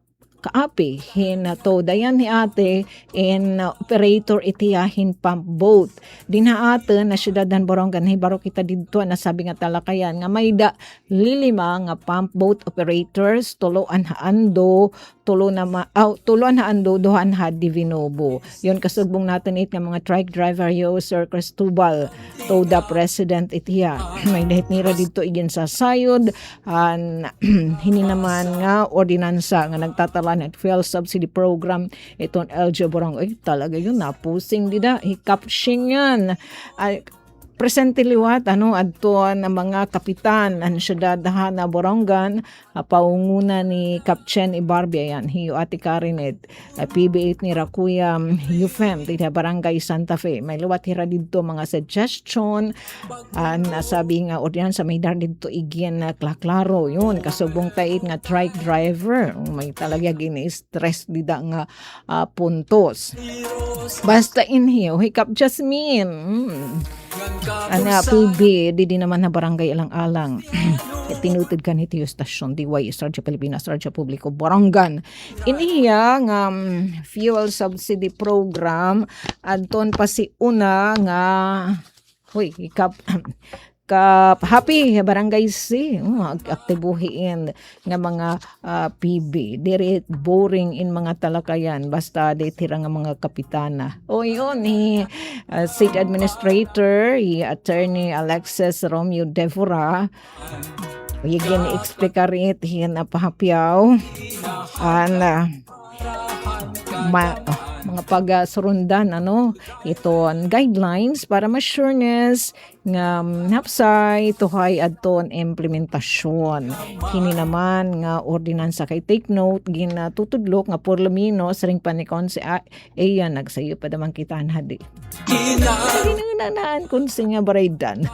kaapi hin to dayan ni ate in operator itiyahin pump boat dinhaaten na syudadan Borongan hibaro kita didto na sabi nga talakayan nga may lilima nga pump boat operators tuloan haando tuloan haando duhan ha divinobo yon kasugbong natin it nga mga trike driver yo Sir Cristobal to the president itiya may dahit nira didto igin sa sayod hini naman nga ordinansa nga nagtatala at fuel subsidy program itong LGU Borong talaga yun napusing dida hikapshing yan presente liwat adtuan ng mga kapitan ang syudad na Borongan paunguna ni Captain Ibarbia yan hiyo ati Karinet PB8 ni Rakuya UFEM di Barangay Santa Fe may liwat hira dito mga suggestion nasabi nga ordinansa may dar dito igyan na klaro yun kasubong tait nga trike driver may talaga gini-stress dida nga puntos basta inhiyo hikap Jasmine PB di naman na barangay alang-alang tinutod kan iti yung stasyon DYS Radyo Pilipinas Radyo Publiko Borongan iniya nga fuel subsidy program adton pa si una nga happy barangay C aktibuhin nga mga PB dire boring in mga talakayan basta de tira nga mga kapitana yun ni City Administrator Attorney Alexis Romeo Devora yun explica rin yan napahapyaw mga pagsurundan ito guidelines para ma-sureness nga hapsay tuhay adton implementasyon kini naman nga ordinansa kay take note ginatutudlok nga porlamino sering panikon si ayan nagsayo pa damang kitaan hadi ginanaan kun nga baraydan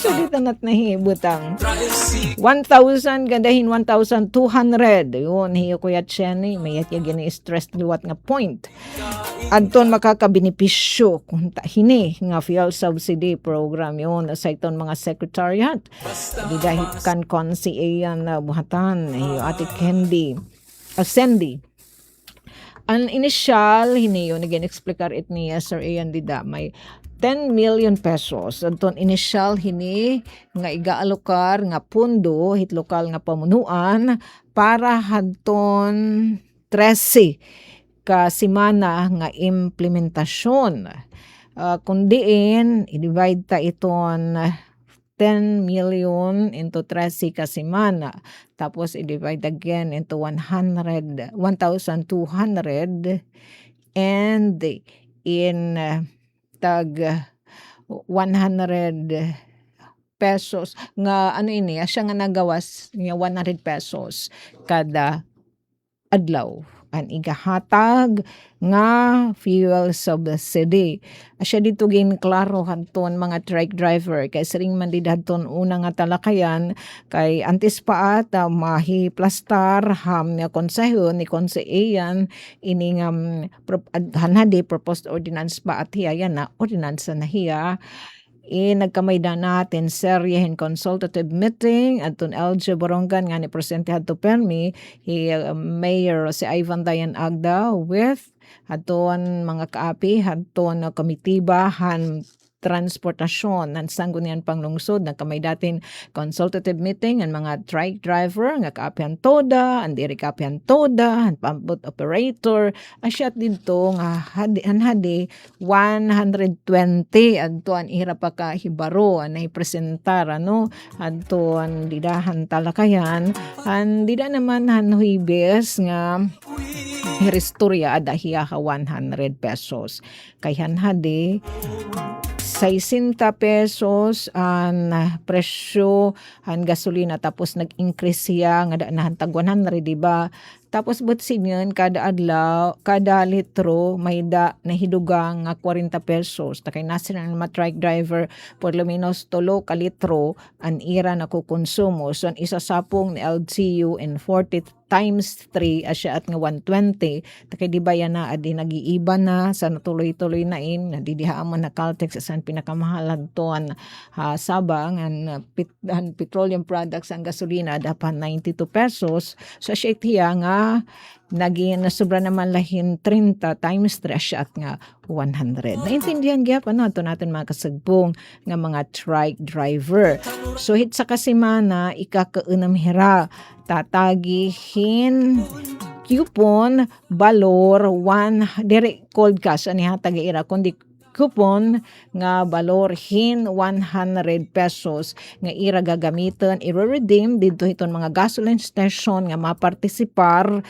so dito nat nahibutang 1,000 gandahin 1,200 yun hiyo kuya Chenny mayat ya gini stress liwat nga point adton makakabenepisyo kung hini nga fuel subsidy program yun sa itong mga secretariat dahil kan si Ayan buhatan ati Cindy ang initial hini yun again explicar it niya Sir Ayan dida may 10 million pesos adton initial hini nga igaalokar nga pundo hit lokal nga pamunuan para hadton 13 ka simana nga implementasyon kundiin i-divide ta iton 10 million into 13 ka simana tapos i-divide again into 1,200 and in tag 100 pesos nga ini siya nga nagawas nga 100 pesos kada adlaw ang igahatag nga fuel subsidy. Asya dito gin klaro hanton mga trike driver kay sering man did hanton una nga talakayan kay antes pa at mahiplastar nga konseho ni konseyan ini nga hanadi proposed ordinance pa at hiya yan na ordinance na hiya nagkamayda natin seryehin consultative meeting atun LG Borongan nga ni Presidente hadto permi Mayor si Ivan Dayan Agda with hadton mga kaapi hadton komitiba transportasyon ng Sangguniang Panglungsod na kamay datin consultative meeting ang mga trike driver nga kaapihan toda, ang diri kaapihan toda, ang pambot operator, asyat dito nga hadi 120 adto ang ira pa ka hibaro ang naipresentar ano adto ang didahan talakayan ang dida naman hanuhibes nga hiristorya adahiya ka 100 pesos kay hanhadi 60 pesos ang presyo ang gasolina tapos nag-increase siya nga daan tag 100 diba tapos butsin yun kada adlaw kada litro may da nahidugang nga 40 pesos takay nasa ng mga truck driver por lo menos 3 ka litro ang ira na kukonsumo so ang isa sapong ni LGU in 40 times 3 asya at nga 120 takay di ba yan na adi nag-iiba na sa natuloy-tuloy na in nadidihaan man na Caltex sa pinakamahalan to ang sabang ang petroleum products ang gasolina dapat 92 pesos so siya tiya nga naging nasobra naman lahin 30 times 3 asya at nga 100 naintindihan gyap ano ato natin mga kasagbong nga mga truck driver so hit sa kasimana ikakaunam hira tatagihin coupon balor 1 dire cold cash ani hatag ira kundi coupon nga balor hin 100 pesos nga ira gagamiton i-redeem dito hiton mga gasoline station nga mapartisipar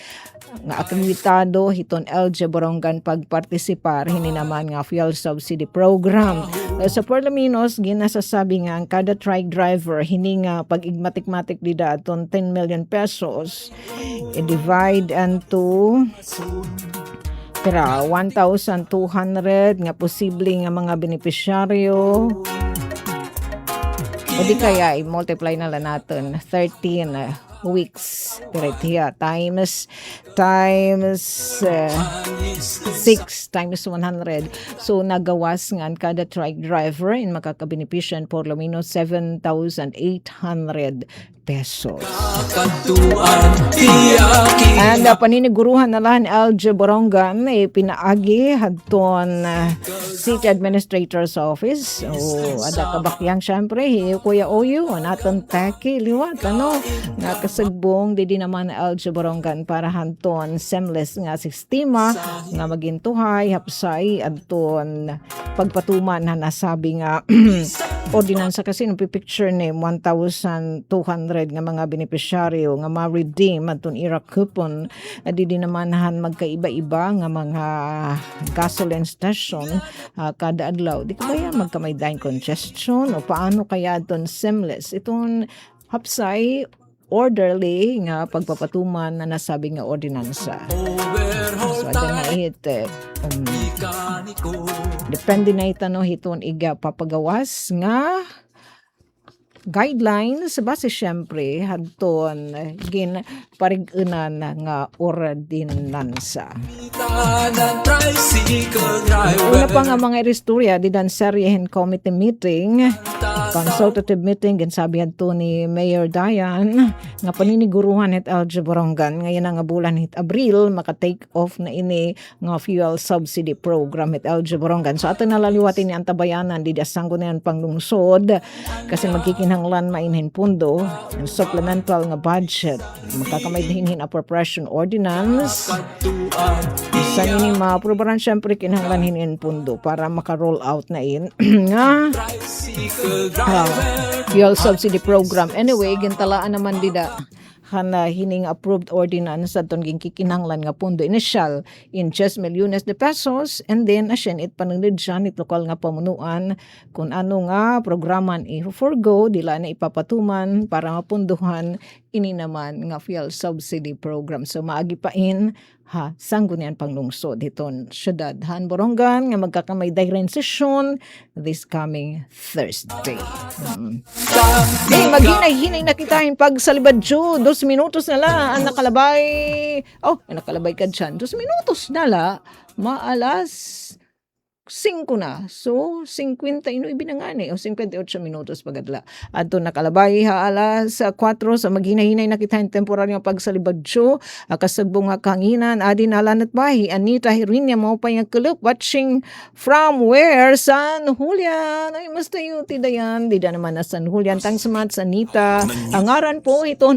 nga akreditado hiton LG Borongan pagpartisipar hini naman nga fuel subsidy program sa Porlaminos ginasasabi nga ang kada truck driver hini nga pag-igmatik-matik dida aton 10 million pesos i-divide into pero 1,200 nga posible nga mga benepisyaryo o di kaya i-multiply na lang natin 13 weeks pero times 6 times 100 so nagawas nga ang kada truck driver in makakabenepisyan por lo menos 7,800 pesos. And paniniguruhan na lang LG Borongan pinaagi hadton City Administrator's Office ada kabakyang syempre Kuya Oyo naton taki liwat ano nga kasagbong di naman LG Borongan para hanton seamless nga sistema nga magintuhay hapsay adton pagpatuman na nasabi nga ordinansa kasi nung picture ni 1,200 nga mga benepisyaryo nga ma-redeem atong ira coupon di naman magkaiba-iba nga mga gasoline station kada adlaw di kaya magkamay dine congestion o paano kaya atong seamless itong hapsay orderly nga pagpapatuman na nasabi nga ordinansa so ada nga depende na itano hiton iga papagawas nga guidelines base syempre hadton gin parigunan nga ordinansa. Una pa nga mga istorya di dan seryehin committee meeting consultative meeting gin sabi hadto ni Mayor Dayan nga paniniguruhan it LG Borongan ngayon nga bulan hit Abril maka-take off na ini nga fuel subsidy program it LG Borongan so ato nalaliwatin ni antabayanan di Sangguniang Panglungsod kasi magkikinahanglan mainhin pundo ang supplemental nga budget makakamay hinhin appropriation ordinance sa nini maaprobaran syempre kinahanglan hinhin pundo para maka-roll out na in nga fuel subsidy program anyway gintalaan naman dida hana hining approved ordinance sa ton kikinahanglan nga pundo initial in 10 milyones de pesos and then asyan it panunod siya it lokal nga pamunuan kung ano nga programan i-forgo dila na ipapatuman para mapunduhan ini naman nga fuel subsidy program so maagi pain Sangguniang Panglungsod hiton syudad Han Borongan nga magkakamay direct session this coming Thursday. Maghinay-hinay na kita yung pagsalibadyo 2 minutos na la ang nakalabay nakalabay ka dyan 2 minutos na la maalas 5 na. So, 50 binangani o 58 minutos pagadla. Adto nakalabay ha alas 4 sa maghinahinay nakita yung temporaryong pagsalibadyo. Kasagbong nga kanginan adin alanat bahi. Anita Hirinya mo pa yung kulop watching from where? San Julian. Ay, mas tayo tidayan. Dida naman na San Julian. Thanks so much, Anita. Angaran po ito.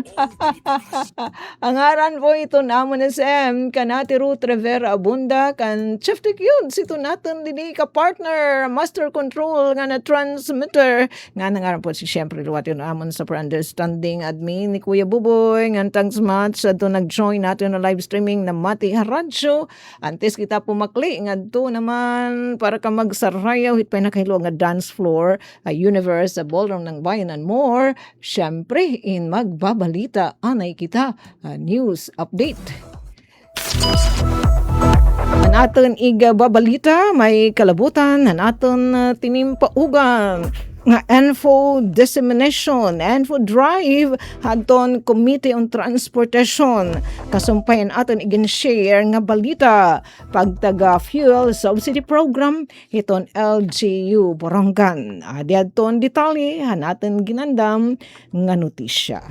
Angaran po ito namon na Sam. Kanati Ruth Rivera Abunda. Kan Chef Yun. Sito natin din ka partner, master control nga na transmitter. Nga nangaran po si siyempre luwat yun amon sa for understanding admin ni Kuya Buboy. Nga thanks much sa nag-join natin na live streaming na Mati Haradyo. Antes kita pumakli nga to naman para ka magsarayaw hit pa nakahilo nga dance floor, universe, a ballroom ng bayan and more. Siyempre in magbabalita anay kita news update. Naton iga babalita may kalabutan naton tinimpaugan nga info dissemination, info drive hadton Committee on Transportation kasumpayan aton igin-share nga balita pagtaga fuel subsidy program hiton LGU Borongan. Adi adton detalye hanaton ginandam nga notisya.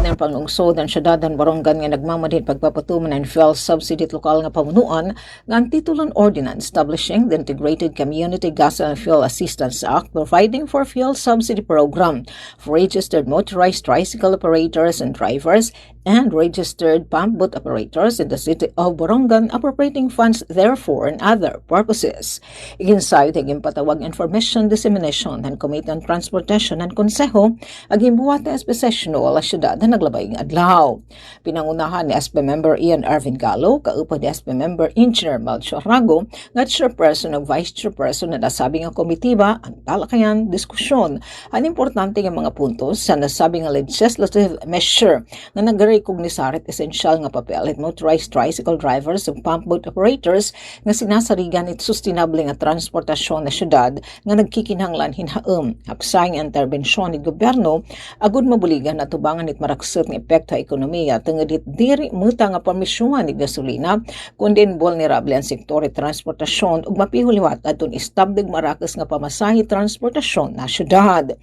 Ang panglungsod ng syudad ng Borongan nga nagmamadid pagpapatuman ng fuel subsidy at lokal nga pamunuan nga ang titulong ordinance establishing the Integrated Community Gas and Fuel Assistance Act providing for fuel subsidy program for registered motorized tricycle operators and drivers and registered pump boat operators in the city of Borongan, appropriating funds therefore and other purposes. Iginsay tiging patawag information dissemination ng Committee on Transportation ng Konseho aging buwate espesesyon wala syudad na naglabay ng adlaw. Pinangunahan ni SB member Ian Arvin Gallo, kaupad ni SB member Engineer Melchor Rago, nga chairperson ng vice chairperson na nasabing ang komitiba ang talakayan diskusyon. Ang importante ng mga puntos sa nasabing legislative measure na nag-recognisar at esensyal nga papel at motorized tricycle drivers ug pump boat operators nga sinasarigan at sustainable nga transportasyon na syudad nga nagkikinahanglan hinhaom hapsay nga interbensyon ni gobyerno agud mabuligan at tubangan it maraksot ng epekto sa ekonomiya tungod it diri muta nga permisyuhan ni gasolina kundi vulnerable ang sektor at transportasyon ug mapihuliwat adton istabdig marakas nga pamasahe transportasyon na syudad.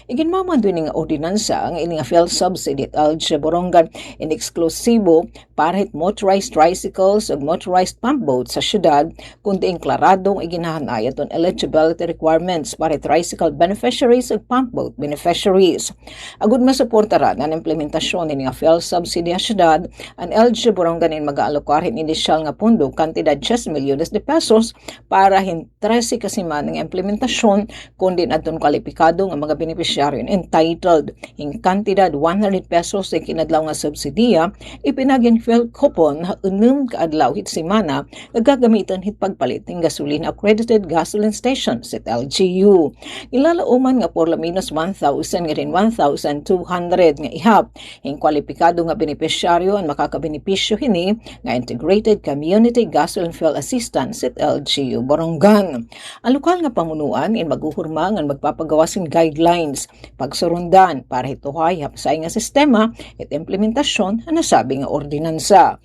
Iginmaman din nga ordinansa nga ini nga fuel subsidy at LG Borongan in eksklusibo para hit motorized tricycles ug motorized pump boats sa syudad kundi inklarado ang iginahanay aton eligibility requirements para tricycle beneficiaries ug pump boat beneficiaries. Agud masuportaran ang implementasyon ni nga fuel subsidy sa syudad, ang LG Borongan in mag-aalokar inisyal nga pondo kantidad 10 milyones de pesos para hin 13 kasiman nga implementasyon kundi adton kwalipikado nga mga beneficiaryo entitled in kantidad 100 pesos sa kinadlaw nga subsidiya ipinagin fuel coupon na 6 kaadlaw hit semana nga gagamiton hit pagpalit ng gasolina accredited gasoline stations at LGU. Ilalauman nga por la minus 1,000 nga rin 1,200 nga ihap. Ang kwalipikado nga benepisyaryo ang makakabenepisyo hini nga Integrated Community Gasoline Fuel Assistance at LGU Borongan. Ang lokal nga pamunuan in maguhurma nga magpapagawasin guidelines pagsurundan para hituhay hapsay nga sistema at implementasyon ang nasabi nga ordinansa.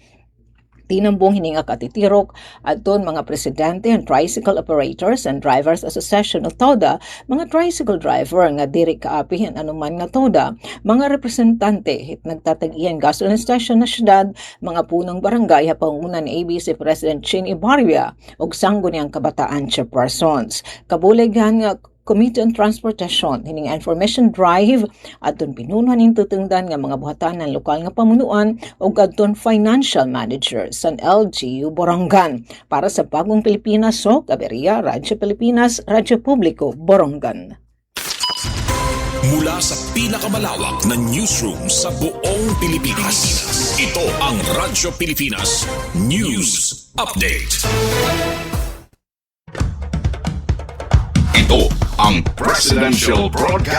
Tinambong hininga katitirok adton mga presidente and tricycle operators and drivers association o TODA, mga tricycle driver nga diri kaapihan anuman nga TODA, mga representante hit nagtatag-iyan gasoline station na syudad, mga punong barangay hapangunan ni ABC President Chin Ibarria ug sangguniang kabataan chairpersons. Kabulegan nga Committee on Transportation, hining information drive adton pinunuan intutungdan nga mga buhatan ng lokal nga pamunuan o adton financial managers sa LGU Borongan para sa Bagong Pilipinas o Kaberia, Radyo Pilipinas, Radyo Publiko, Borongan. Mula sa pinakamalawak na newsroom sa buong Pilipinas, ito ang Radyo Pilipinas News Update. Ito ang Presidential Broadcast